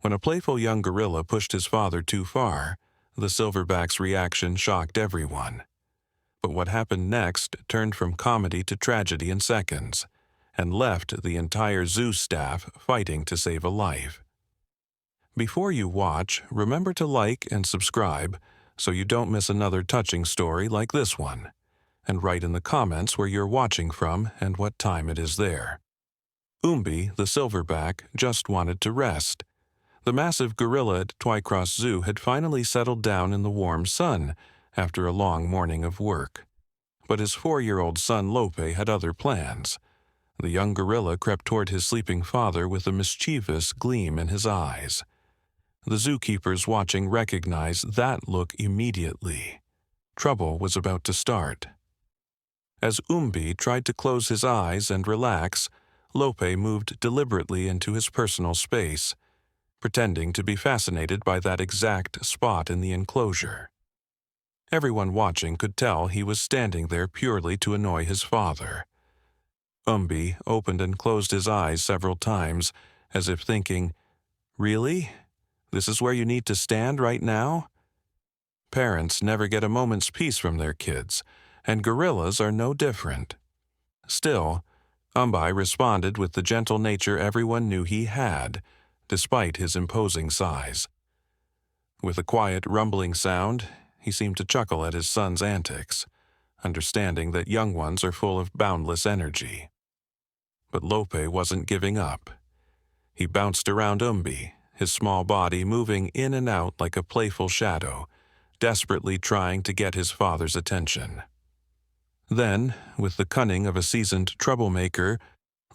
When a playful young gorilla pushed his father too far, the silverback's reaction shocked everyone. But what happened next turned from comedy to tragedy in seconds, and left the entire zoo staff fighting to save a life. Before you watch, remember to like and subscribe so you don't miss another touching story like this one, and write in the comments where you're watching from and what time it is there. Umbi, the silverback, just wanted to rest. The massive gorilla at Twycross Zoo had finally settled down in the warm sun after a long morning of work. But his 4-year-old son Lope had other plans. The young gorilla crept toward his sleeping father with a mischievous gleam in his eyes. The zookeepers watching recognized that look immediately. Trouble was about to start. As Umbi tried to close his eyes and relax, Lope moved deliberately into his personal space, pretending to be fascinated by that exact spot in the enclosure. Everyone watching could tell he was standing there purely to annoy his father. Umbi opened and closed his eyes several times, as if thinking, "Really? This is where you need to stand right now?" Parents never get a moment's peace from their kids, and gorillas are no different. Still, Umbi responded with the gentle nature everyone knew he had, despite his imposing size. With a quiet, rumbling sound, he seemed to chuckle at his son's antics, understanding that young ones are full of boundless energy. But Lope wasn't giving up. He bounced around Umbi, his small body moving in and out like a playful shadow, desperately trying to get his father's attention. Then, with the cunning of a seasoned troublemaker,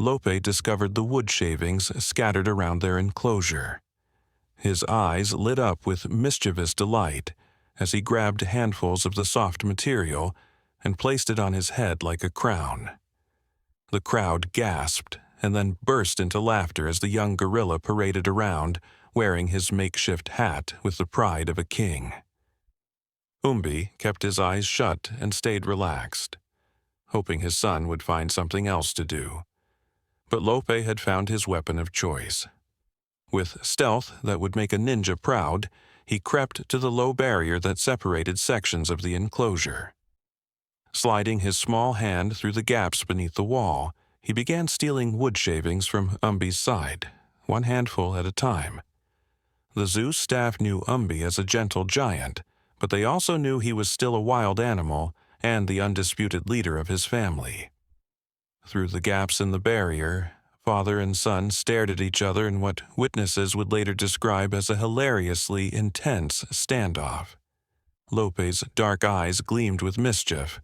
Lope discovered the wood shavings scattered around their enclosure. His eyes lit up with mischievous delight as he grabbed handfuls of the soft material and placed it on his head like a crown. The crowd gasped and then burst into laughter as the young gorilla paraded around, wearing his makeshift hat with the pride of a king. Umbi kept his eyes shut and stayed relaxed, hoping his son would find something else to do. But Lope had found his weapon of choice. With stealth that would make a ninja proud, he crept to the low barrier that separated sections of the enclosure. Sliding his small hand through the gaps beneath the wall, he began stealing wood shavings from Umbi's side, one handful at a time. The zoo staff knew Umbi as a gentle giant, but they also knew he was still a wild animal and the undisputed leader of his family. Through the gaps in the barrier, father and son stared at each other in what witnesses would later describe as a hilariously intense standoff. Lope's dark eyes gleamed with mischief,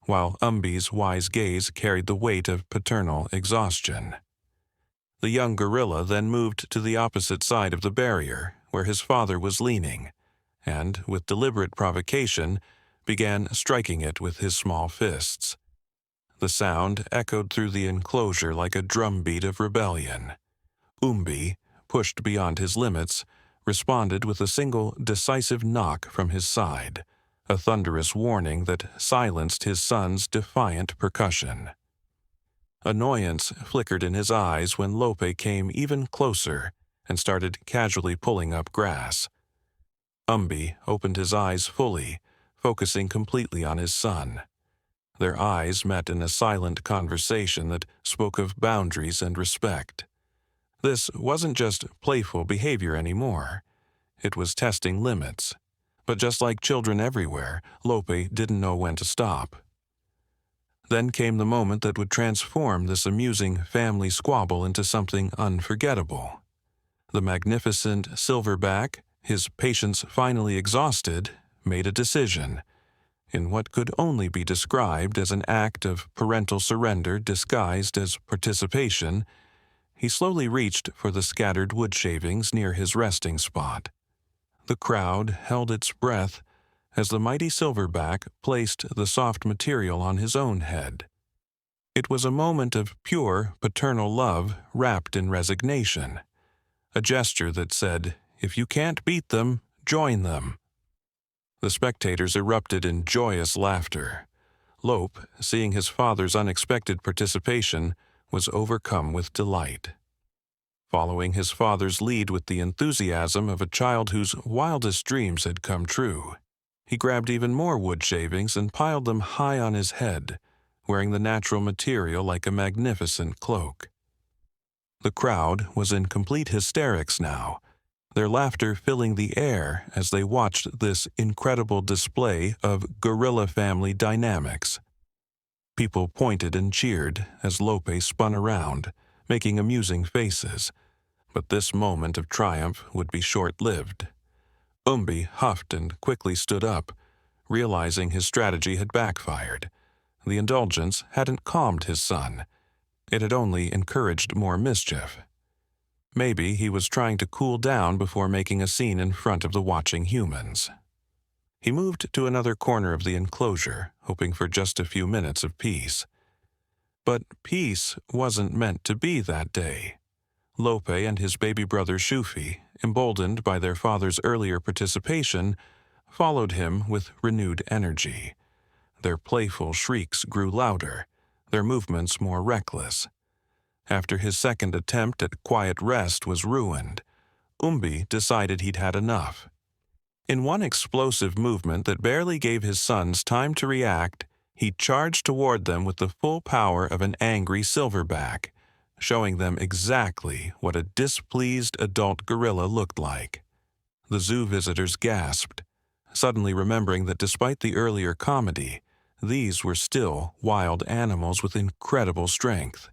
while Umbi's wise gaze carried the weight of paternal exhaustion. The young gorilla then moved to the opposite side of the barrier, where his father was leaning, and, with deliberate provocation, began striking it with his small fists. The sound echoed through the enclosure like a drumbeat of rebellion. Umbi, pushed beyond his limits, responded with a single decisive knock from his side, a thunderous warning that silenced his son's defiant percussion. Annoyance flickered in his eyes when Lope came even closer and started casually pulling up grass. Umbi opened his eyes fully, focusing completely on his son. Their eyes met in a silent conversation that spoke of boundaries and respect. This wasn't just playful behavior anymore. It was testing limits. But just like children everywhere, Lope didn't know when to stop. Then came the moment that would transform this amusing family squabble into something unforgettable. The magnificent Silverback, his patience finally exhausted, made a decision. In what could only be described as an act of parental surrender disguised as participation, he slowly reached for the scattered wood shavings near his resting spot. The crowd held its breath as the mighty Silverback placed the soft material on his own head. It was a moment of pure paternal love wrapped in resignation, a gesture that said, "If you can't beat them, join them." The spectators erupted in joyous laughter. Lope, seeing his father's unexpected participation, was overcome with delight. following his father's lead with the enthusiasm of a child whose wildest dreams had come true. He grabbed even more wood shavings and piled them high on his head, wearing the natural material like a magnificent cloak. The crowd was in complete hysterics now, their laughter filling the air as they watched this incredible display of gorilla family dynamics. People pointed and cheered as Lope spun around, making amusing faces, but this moment of triumph would be short-lived. Umbi huffed and quickly stood up, realizing his strategy had backfired. The indulgence hadn't calmed his son. It had only encouraged more mischief. Maybe he was trying to cool down before making a scene in front of the watching humans. He moved to another corner of the enclosure, hoping for just a few minutes of peace. But peace wasn't meant to be that day. Lope and his baby brother Shufi, emboldened by their father's earlier participation, followed him with renewed energy. Their playful shrieks grew louder, their movements more reckless. After his second attempt at quiet rest was ruined, Umbi decided he'd had enough. In one explosive movement that barely gave his sons time to react, he charged toward them with the full power of an angry silverback, showing them exactly what a displeased adult gorilla looked like. The zoo visitors gasped, suddenly remembering that despite the earlier comedy, these were still wild animals with incredible strength.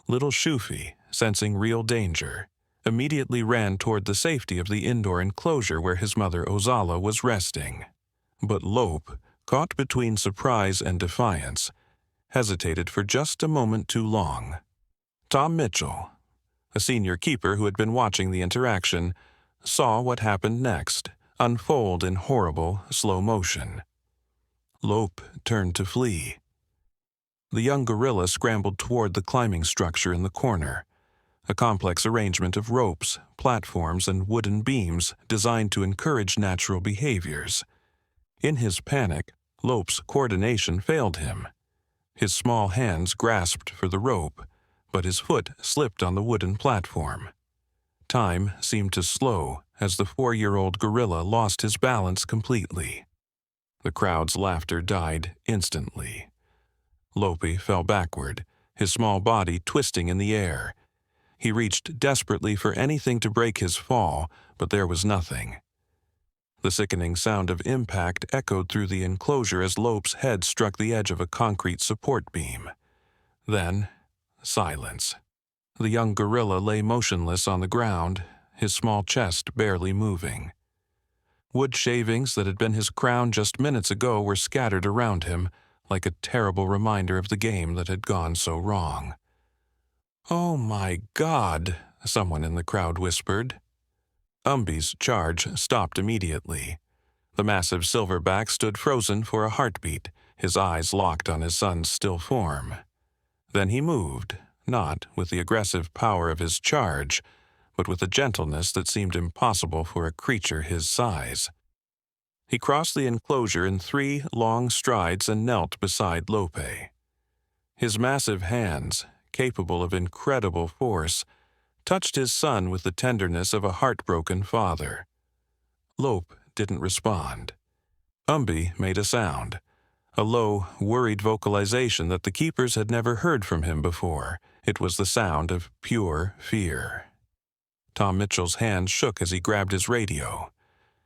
Little Shufi, sensing real danger, immediately ran toward the safety of the indoor enclosure where his mother Ozala was resting. But Lope, caught between surprise and defiance, hesitated for just a moment too long. Tom Mitchell, a senior keeper who had been watching the interaction, saw what happened next unfold in horrible slow motion. Lope turned to flee. The young gorilla scrambled toward the climbing structure in the corner, a complex arrangement of ropes, platforms, and wooden beams designed to encourage natural behaviors. In his panic, Lope's coordination failed him. His small hands grasped for the rope, but his foot slipped on the wooden platform. Time seemed to slow as the 4-year-old gorilla lost his balance completely. The crowd's laughter died instantly. Lope fell backward, his small body twisting in the air. He reached desperately for anything to break his fall, but there was nothing. The sickening sound of impact echoed through the enclosure as Lope's head struck the edge of a concrete support beam. Then, silence. The young gorilla lay motionless on the ground, his small chest barely moving. Wood shavings that had been his crown just minutes ago were scattered around him, like a terrible reminder of the game that had gone so wrong. "Oh my God," someone in the crowd whispered. Umbi's charge stopped immediately. The massive silverback stood frozen for a heartbeat, his eyes locked on his son's still form. Then he moved, not with the aggressive power of his charge, but with a gentleness that seemed impossible for a creature his size. He crossed the enclosure in 3 long strides and knelt beside Lope. His massive hands, capable of incredible force, touched his son with the tenderness of a heartbroken father. Lope didn't respond. Umbi made a sound, a low, worried vocalization that the keepers had never heard from him before. It was the sound of pure fear. Tom Mitchell's hand shook as he grabbed his radio.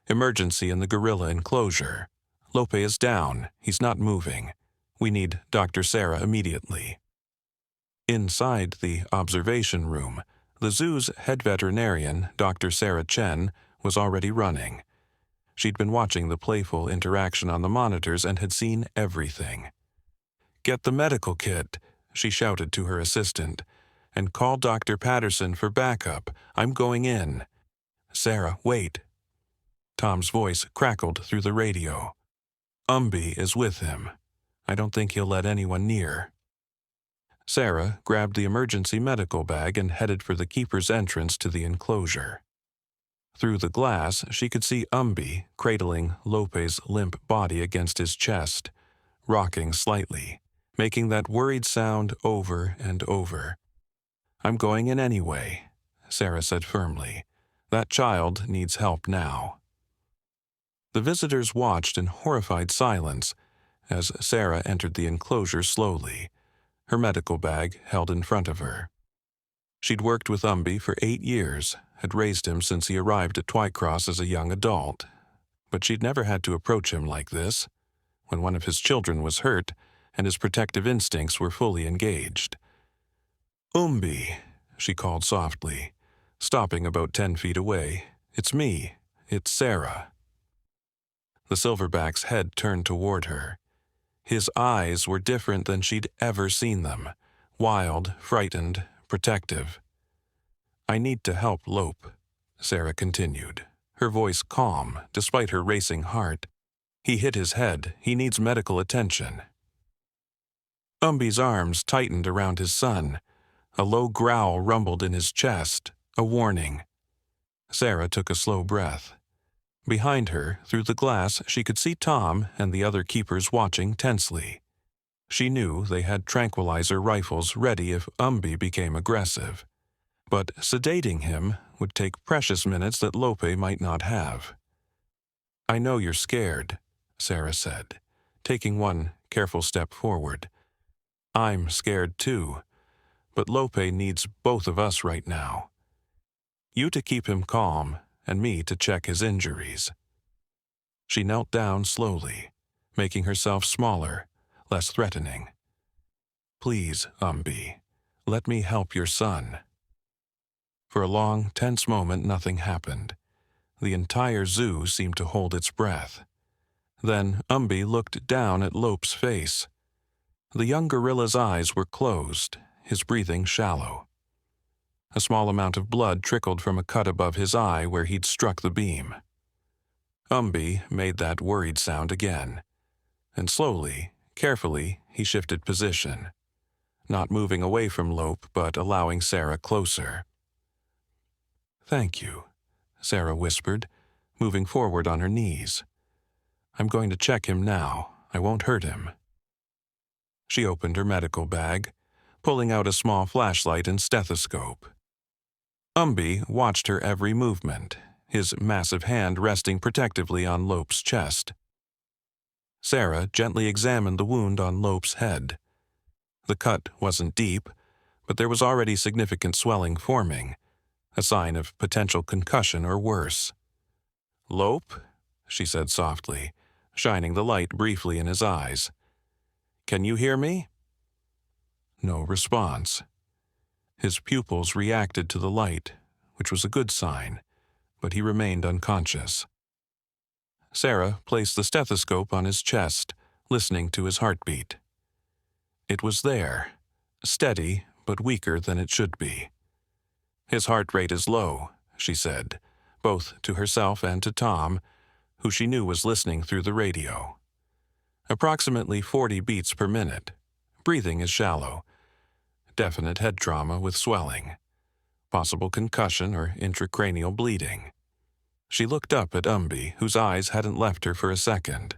"Emergency in the gorilla enclosure. Lope is down. He's not moving. We need Dr. Sarah immediately." Inside the observation room, the zoo's head veterinarian, Dr. Sarah Chen, was already running. She'd been watching the playful interaction on the monitors and had seen everything. "Get the medical kit," she shouted to her assistant, "and call Dr. Patterson for backup. I'm going in." "Sarah, wait." Tom's voice crackled through the radio. "Umbi is with him. I don't think he'll let anyone near." Sarah grabbed the emergency medical bag and headed for the keeper's entrance to the enclosure. Through the glass, she could see Umbi cradling Lope's limp body against his chest, rocking slightly, making that worried sound over and over. "I'm going in anyway." Sarah said firmly. "That child needs help now." The visitors watched in horrified silence as Sarah entered the enclosure slowly, her medical bag held in front of her. She'd worked with for 8 years, had raised him since he arrived at Twycross as a young adult, but she'd never had to approach him like this, when one of his children was hurt and his protective instincts were fully engaged. She called softly, stopping about 10 feet away. "It's me. It's Sarah." The Silverback's head turned toward her. His eyes were different than she'd ever seen them, wild, frightened, protective. "I need to help Lope," Sarah continued, her voice calm despite her racing heart. "He hit his head. He needs medical attention." Arms tightened around his son. A low growl rumbled in his chest, a warning. Sarah took a slow breath. Behind her, through the glass, she could see Tom and the other keepers watching tensely. She knew they had tranquilizer rifles ready if became aggressive. But sedating him would take precious minutes that Lope might not have. "I know you're scared," Sarah said, taking one careful step forward. "I'm scared too, but Lope needs both of us right now. You to keep him calm, and me to check his injuries." She knelt down slowly, making herself smaller, less threatening. "Please, let me help your son." For a long, tense moment, nothing happened. The entire zoo seemed to hold its breath. Then looked down at Lope's face. The young gorilla's eyes were closed, his breathing shallow. A small amount of blood trickled from a cut above his eye where he'd struck the beam. Made that worried sound again, and slowly, carefully, he shifted position, not moving away from Lope but allowing Sarah closer. "Thank you," Sarah whispered, moving forward on her knees. "I'm going to check him now. I won't hurt him." She opened her medical bag, pulling out a small flashlight and stethoscope. Watched her every movement, his massive hand resting protectively on Lope's chest. Sarah gently examined the wound on Lope's head. The cut wasn't deep, but there was already significant swelling forming, a sign of potential concussion or worse. "Lope," she said softly, shining the light briefly in his eyes. "Can you hear me?" No response. His pupils reacted to the light, which was a good sign, but he remained unconscious. Sarah placed the stethoscope on his chest, listening to his heartbeat. It was there, steady but weaker than it should be. "His heart rate is low," she said, both to herself and to Tom, who she knew was listening through the radio. "Approximately 40 beats per minute. Breathing is shallow. Definite head trauma with swelling. Possible concussion or intracranial bleeding." She looked up at whose eyes hadn't left her for a second.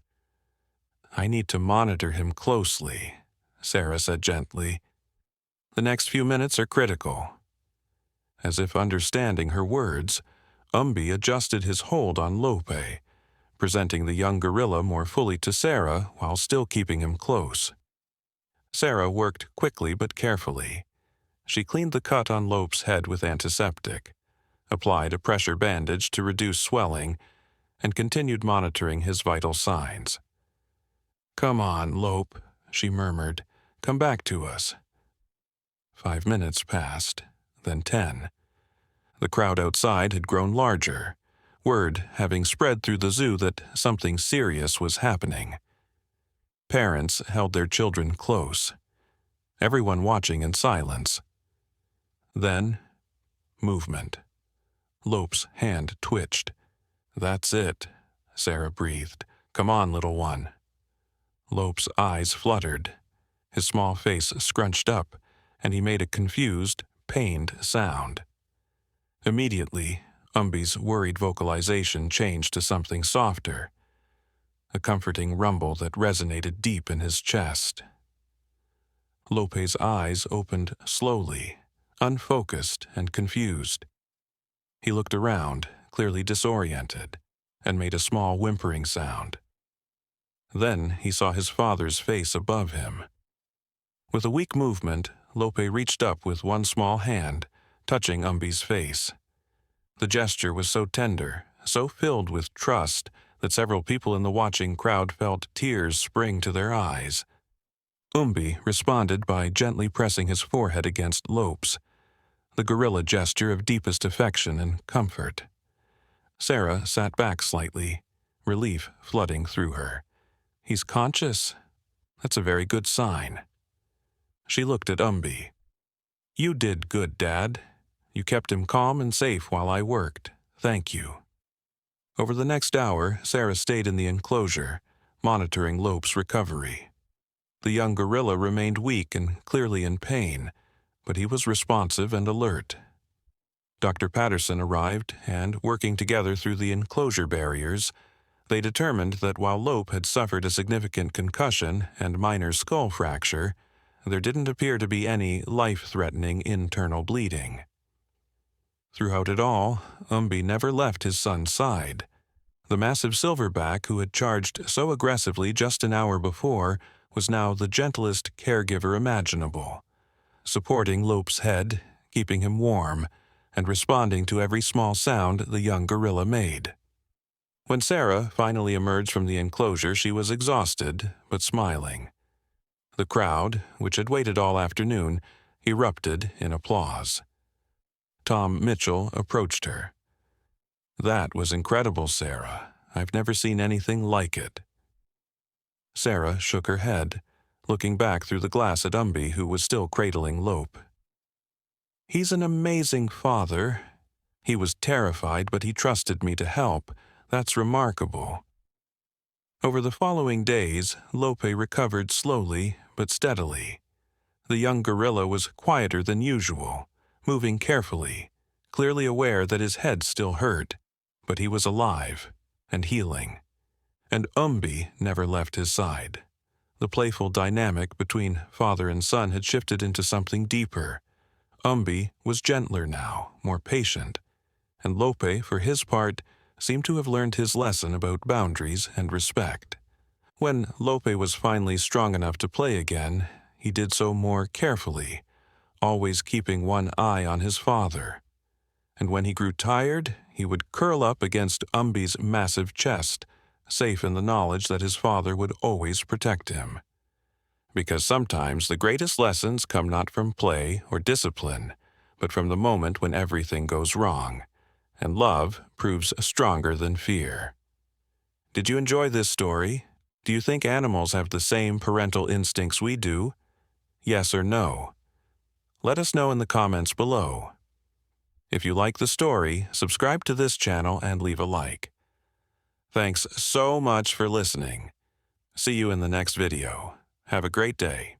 "I need to monitor him closely," Sarah said gently. "The next few minutes are critical." As if understanding her words, adjusted his hold on Lope, presenting the young gorilla more fully to Sarah while still keeping him close. Sarah worked quickly but carefully. She cleaned the cut on Lope's head with antiseptic, applied a pressure bandage to reduce swelling, and continued monitoring his vital signs. "Come on, Lope," she murmured. "Come back to us." 5 minutes passed, then 10. The crowd outside had grown larger, word having spread through the zoo that something serious was happening. Parents held their children close, everyone watching in silence. Then, movement. Lope's hand twitched. "That's it," Sarah breathed. "Come on, little one." Lope's eyes fluttered, his small face scrunched up, and he made a confused, pained sound. Immediately, worried vocalization changed to something softer, a comforting rumble that resonated deep in his chest. Lope's eyes opened slowly, unfocused and confused. He looked around, clearly disoriented, and made a small whimpering sound. Then he saw his father's face above him. With a weak movement, Lope reached up with one small hand, touching Umbi's face. The gesture was so tender, so filled with trust, that several people in the watching crowd felt tears spring to their eyes. Umbi responded by gently pressing his forehead against Lope's, the gorilla gesture of deepest affection and comfort. Sarah sat back slightly, relief flooding through her. He's conscious? That's a very good sign. She looked at Umbi. You did good, Dad. You kept him calm and safe while I worked. Thank you. Over the next hour, Sarah stayed in the enclosure, monitoring Lope's recovery. The young gorilla remained weak and clearly in pain, but he was responsive and alert. Dr. Patterson arrived, and, working together through the enclosure barriers, they determined that while Lope had suffered a significant concussion and minor skull fracture, there didn't appear to be any life-threatening internal bleeding. Throughout it all, Umbi never left his son's side. The massive silverback who had charged so aggressively just an hour before was now the gentlest caregiver imaginable, supporting Lope's head, keeping him warm, and responding to every small sound the young gorilla made. When Sarah finally emerged from the enclosure, she was exhausted, but smiling. The crowd, which had waited all afternoon, erupted in applause. Tom Mitchell approached her. That was incredible, Sarah. I've never seen anything like it. Sarah shook her head, looking back through the glass at Umbi, who was still cradling Lope. He's an amazing father. He was terrified, but he trusted me to help. That's remarkable. Over the following days, Lope recovered slowly but steadily. The young gorilla was quieter than usual, moving carefully, clearly aware that his head still hurt, but he was alive and healing. And Umbi never left his side. The playful dynamic between father and son had shifted into something deeper. Umbi was gentler now, more patient, and Lope, for his part, seemed to have learned his lesson about boundaries and respect. When Lope was finally strong enough to play again, he did so more carefully, always keeping one eye on his father. And when he grew tired, he would curl up against Umbi's massive chest, safe in the knowledge that his father would always protect him. Because sometimes the greatest lessons come not from play or discipline, but from the moment when everything goes wrong, and love proves stronger than fear. Did you enjoy this story? Do you think animals have the same parental instincts we do? Yes or no? Let us know in the comments below. If you like the story, subscribe to this channel and leave a like. Thanks so much for listening. See you in the next video. Have a great day.